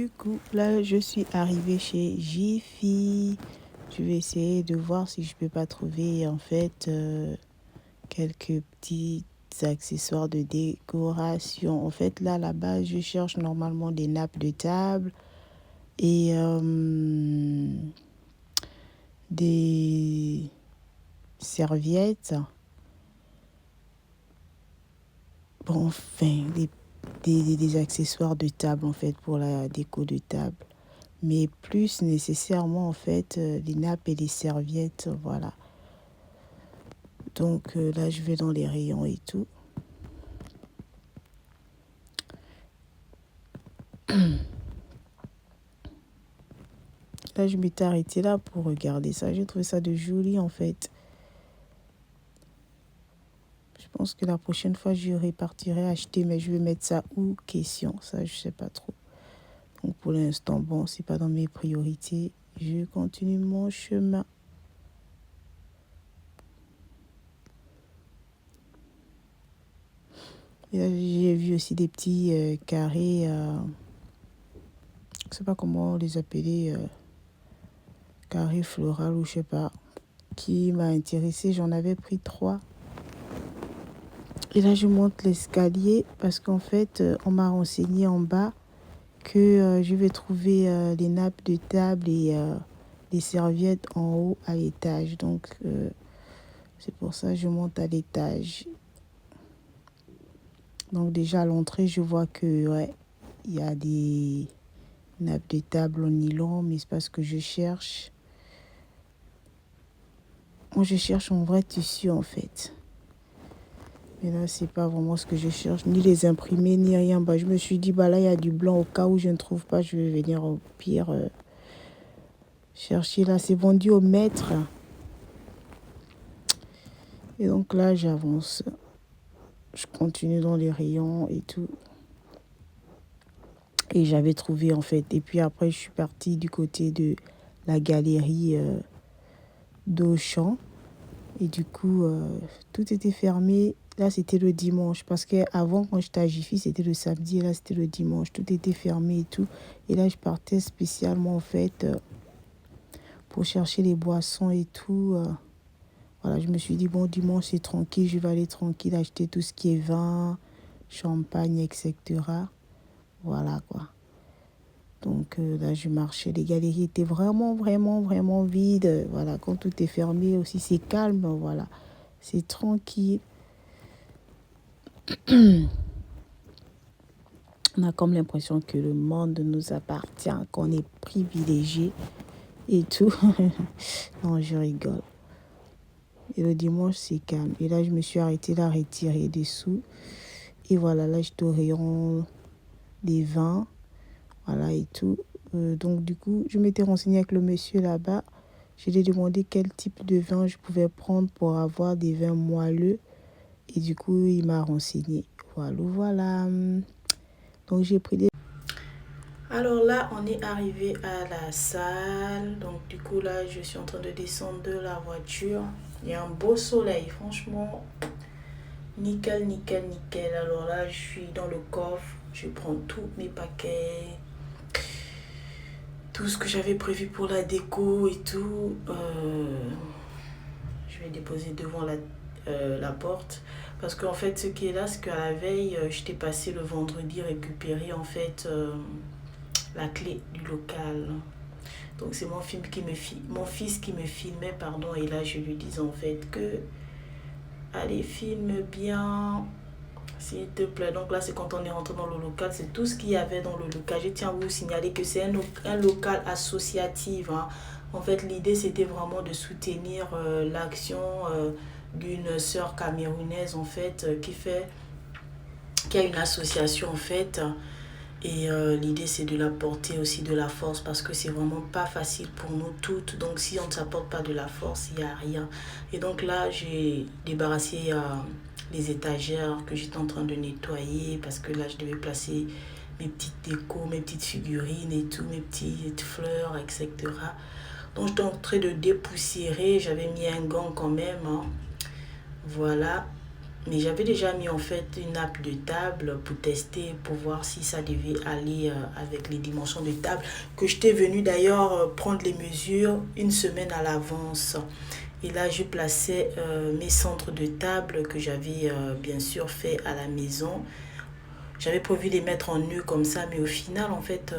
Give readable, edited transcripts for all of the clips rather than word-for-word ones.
du coup, là, je suis arrivée chez Jiffy. Je vais essayer de voir si je peux pas trouver, en fait, quelques petits accessoires de décoration. En fait, là, là-bas, je cherche normalement des nappes de table et des serviettes. Bon, enfin, des accessoires de table, en fait, pour la déco de table. Mais plus nécessairement, en fait, les nappes et les serviettes, voilà. Donc là, je vais dans les rayons et tout. Là, je m'étais arrêtée là pour regarder ça. J'ai trouvé ça de joli, en fait. Je pense que la prochaine fois, je répartirai acheter, mais je vais mettre ça où? Question. Ça, je sais pas trop. Donc pour l'instant, bon, c'est pas dans mes priorités. Je continue mon chemin. Et là, j'ai vu aussi des petits carrés. Je sais pas comment les appeler. Carré floral ou je sais pas. Qui m'a intéressé. J'en avais pris 3. Et là, je monte l'escalier parce qu'en fait, on m'a renseigné en bas que je vais trouver les nappes de table et les serviettes en haut à l'étage. Donc, c'est pour ça que je monte à l'étage. Donc, déjà à l'entrée, je vois que, ouais, il y a des nappes de table en nylon, mais c'est pas ce que je cherche. Moi, je cherche un vrai tissu, en fait. Mais là, c'est pas vraiment ce que je cherche, ni les imprimés, ni rien. Bah, je me suis dit, bah là, il y a du blanc. Au cas où je ne trouve pas, je vais venir au pire chercher. Là, c'est vendu au mètre. Et donc là, j'avance. Je continue dans les rayons et tout. Et j'avais trouvé, en fait. Et puis après, je suis partie du côté de la galerie d'Auchan. Et du coup, tout était fermé. Là, c'était le dimanche. Parce qu'avant, quand j'étais à Jiffy, c'était le samedi. Et là, c'était le dimanche. Tout était fermé et tout. Et là, je partais spécialement, en fait, pour chercher les boissons et tout. Voilà, je me suis dit, bon, dimanche, c'est tranquille. Je vais aller tranquille acheter tout ce qui est vin, champagne, etc. Voilà, quoi. Donc là, je marchais. Les galeries étaient vraiment, vraiment, vraiment vides. Voilà, quand tout est fermé aussi, c'est calme. Voilà, c'est tranquille. On a comme l'impression que le monde nous appartient, qu'on est privilégié et tout. Non, je rigole. Et le dimanche, c'est calme. Et là, je me suis arrêtée là, retirer des sous. Et voilà, là, j'étais au rayon des vins. Voilà, et tout. Donc, du coup, je m'étais renseignée avec le monsieur là-bas. Je lui ai demandé quel type de vin je pouvais prendre pour avoir des vins moelleux. Et du coup, il m'a renseigné. Voilà, voilà. Donc, j'ai pris des... Alors là, on est arrivé à la salle. Donc, du coup, là, je suis en train de descendre de la voiture. Il y a un beau soleil, franchement. Nickel, nickel, nickel. Alors là, je suis dans le coffre. Je prends tous mes paquets. Tout ce que j'avais prévu pour la déco et tout. Je vais déposer devant la porte. Parce qu'en fait, ce qui est là, c'est qu'à la veille, je t'ai passé le vendredi récupérer en fait la clé du local. Donc c'est mon fils qui me filmait, pardon, et là je lui disais en fait que allez, filme bien, s'il te plaît. Donc là c'est quand on est rentré dans le local, c'est tout ce qu'il y avait dans le local. Je tiens à vous signaler que c'est un local associatif, hein. En fait l'idée c'était vraiment de soutenir l'action d'une sœur camerounaise en fait qui a une association en fait. Et l'idée, c'est de l'apporter aussi de la force parce que c'est vraiment pas facile pour nous toutes. Donc, si on ne s'apporte pas de la force, il n'y a rien. Et donc là, j'ai débarrassé les étagères que j'étais en train de nettoyer parce que là, je devais placer mes petites décos, mes petites figurines et tout, mes petites fleurs, etc. Donc, j'étais en train de dépoussiérer. J'avais mis un gant quand même, hein. Voilà. Mais j'avais déjà mis en fait une nappe de table pour tester, pour voir si ça devait aller avec les dimensions de table. Que j'étais venue d'ailleurs prendre les mesures une semaine à l'avance. Et là, je plaçais mes centres de table que j'avais bien sûr fait à la maison. J'avais prévu les mettre en nœud comme ça, mais au final, en fait,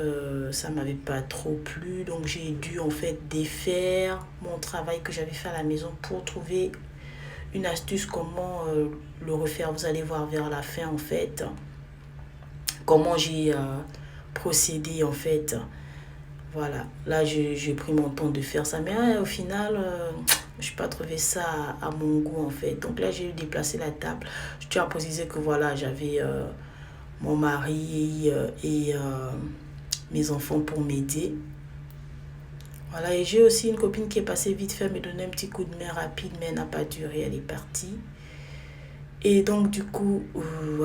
ça m'avait pas trop plu. Donc, j'ai dû en fait défaire mon travail que j'avais fait à la maison pour trouver une astuce comment le refaire. Vous allez voir vers la fin, en fait, comment j'ai procédé, en fait. Voilà, là, j'ai pris mon temps de faire ça. Mais au final, je n'ai pas trouvé ça à mon goût, en fait. Donc là, j'ai déplacé la table. Je tiens à préciser que voilà, j'avais mon mari et mes enfants pour m'aider. Voilà, et j'ai aussi une copine qui est passée vite fait me donner un petit coup de main rapide, mais elle n'a pas duré, elle est partie. Et donc, du coup,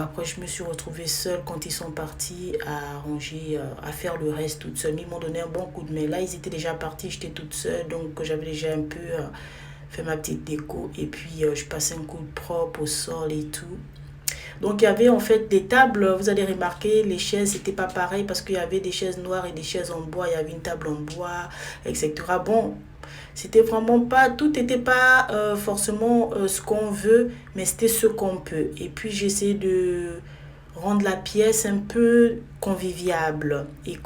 après, je me suis retrouvée seule quand ils sont partis à ranger, à faire le reste toute seule. Mais ils m'ont donné un bon coup de main. Là, ils étaient déjà partis, j'étais toute seule, donc j'avais déjà un peu fait ma petite déco. Et puis, je passais un coup de propre au sol et tout. Donc, il y avait en fait des tables, vous allez remarquer, les chaises n'étaient pas pareilles parce qu'il y avait des chaises noires et des chaises en bois. Il y avait une table en bois, etc. Bon, c'était vraiment pas, tout n'était pas forcément ce qu'on veut, mais c'était ce qu'on peut. Et puis, j'essayais de rendre la pièce un peu conviviable et